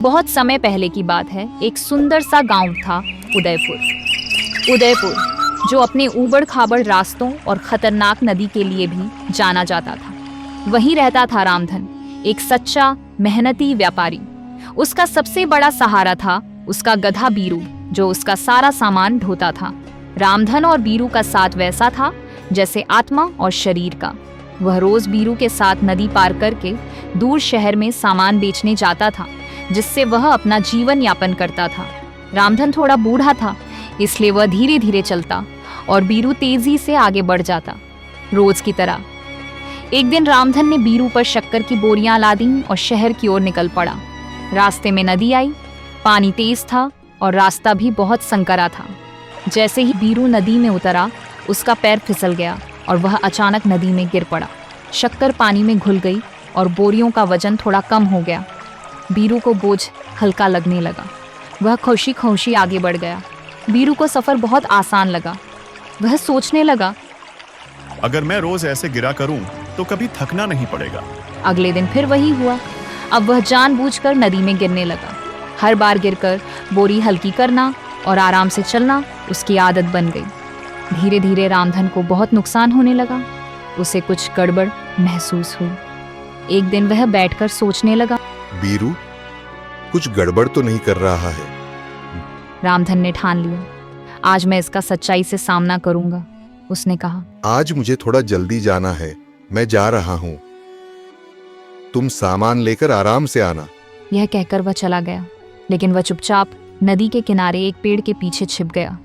बहुत समय पहले की बात है। एक सुंदर सा गांव था, उदयपुर। उदयपुर जो अपने ऊबड़ खाबड़ रास्तों और खतरनाक नदी के लिए भी जाना जाता था। वहीं रहता था रामधन, एक सच्चा मेहनती व्यापारी। उसका सबसे बड़ा सहारा था उसका गधा बीरू, जो उसका सारा सामान ढोता था। रामधन और बीरू का साथ वैसा था जैसे आत्मा और शरीर का। वह रोज बीरू के साथ नदी पार करके दूर शहर में सामान बेचने जाता था, जिससे वह अपना जीवन यापन करता था। रामधन थोड़ा बूढ़ा था, इसलिए वह धीरे धीरे चलता और बीरू तेजी से आगे बढ़ जाता, रोज की तरह। एक दिन रामधन ने बीरू पर शक्कर की बोरियां लादी और शहर की ओर निकल पड़ा। रास्ते में नदी आई, पानी तेज था और रास्ता भी बहुत संकरा था। जैसे ही बीरू नदी में उतरा, उसका पैर फिसल गया और वह अचानक नदी में गिर पड़ा। शक्कर पानी में घुल गई और बोरियों का वजन थोड़ा कम हो गया। बीरू को बोझ हल्का लगने लगा। वह खुशी खुशी आगे बढ़ गया। बीरू को सफर बहुत आसान लगा। वह सोचने लगा, अगर मैं रोज ऐसे गिरा करूं तो कभी थकना नहीं पड़ेगा। अगले दिन फिर वही हुआ। अब वह जानबूझकर नदी में गिरने लगा। हर बार गिरकर बोरी हल्की करना और आराम से चलना उसकी आदत बन गई। धीरे धीरे रामधन को बहुत नुकसान होने लगा। उसे कुछ गड़बड़ महसूस हुई। एक दिन वह बैठकर सोचने लगा, बीरू कुछ गड़बड़ तो नहीं कर रहा है। रामधन ने ठान लिया, आज मैं इसका सच्चाई से सामना करूंगा। उसने कहा, आज मुझे थोड़ा जल्दी जाना है, मैं जा रहा हूँ। तुम सामान लेकर आराम से आना। यह कहकर वह चला गया, लेकिन वह चुपचाप नदी के किनारे एक पेड़ के पीछे छिप गया।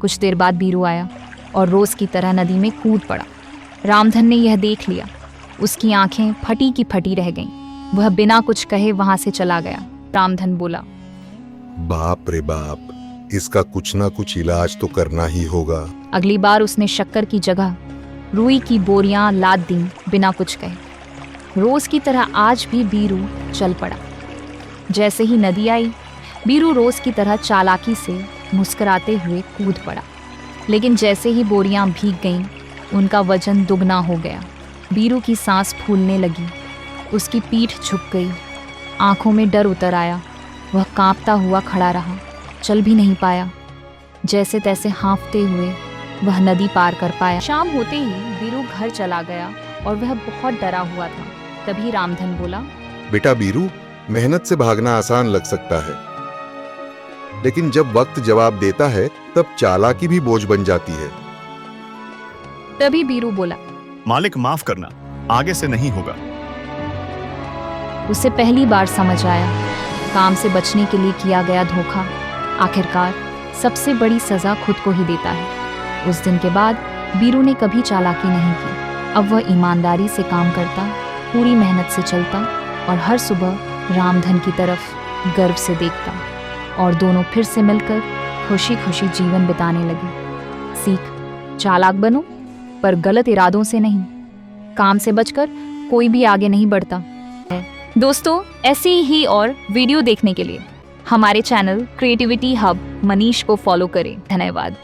कुछ देर बाद बीरू आया और रोज की तरह नदी में कूद पड़ा। रामधन ने यह देख लिया। उसकी आंखें फटी की फटी रह गईं। वह बिना कुछ कहे वहां से चला गया। रामधन बोला, बाप रे बाप, इसका कुछ ना कुछ इलाज तो करना ही होगा। अगली बार उसने शक्कर की जगह रुई की बोरियां लाद दी बिना कुछ कहे। रोज की तरह आज भी बीरू चल पड़ा। जैसे ही नदी आई, बीरू रोज की तरह चालाकी से मुस्कुराते हुए कूद पड़ा। लेकिन जैसे ही बोरियां भीग गईं, उनका वजन दुगना हो गया। बीरू की सांस फूलने लगी। उसकी पीठ झुक गई। आंखों में डर उतर आया। वह कांपता हुआ खड़ा रहा, चल भी नहीं पाया। जैसे तैसे हाँफते हुए वह नदी पार कर पाया। शाम होते ही बीरू घर चला गया और वह बहुत डरा हुआ था। तभी रामधन बोला, बेटा बीरू, मेहनत से भागना आसान लग सकता है, लेकिन जब वक्त जवाब देता है तब चालाकी भी बोझ बन जाती है। तभी बीरू बोला, मालिक माफ करना, आगे से नहीं होगा। उसे पहली बार समझ आया, काम से बचने के लिए किया गया धोखा आखिरकार सबसे बड़ी सजा खुद को ही देता है। उस दिन के बाद बीरू ने कभी चालाकी नहीं की। अब वह ईमानदारी से काम करता, पूरी मेहनत से चलता और हर सुबह रामधन की तरफ गर्व से देखता, और दोनों फिर से मिलकर खुशी खुशी जीवन बिताने लगे। सीख, चालाक बनो, पर गलत इरादों से नहीं। काम से बचकर कोई भी आगे नहीं बढ़ता। दोस्तों, ऐसी ही और वीडियो देखने के लिए हमारे चैनल क्रिएटिविटी हब मनीष को फॉलो करें। धन्यवाद।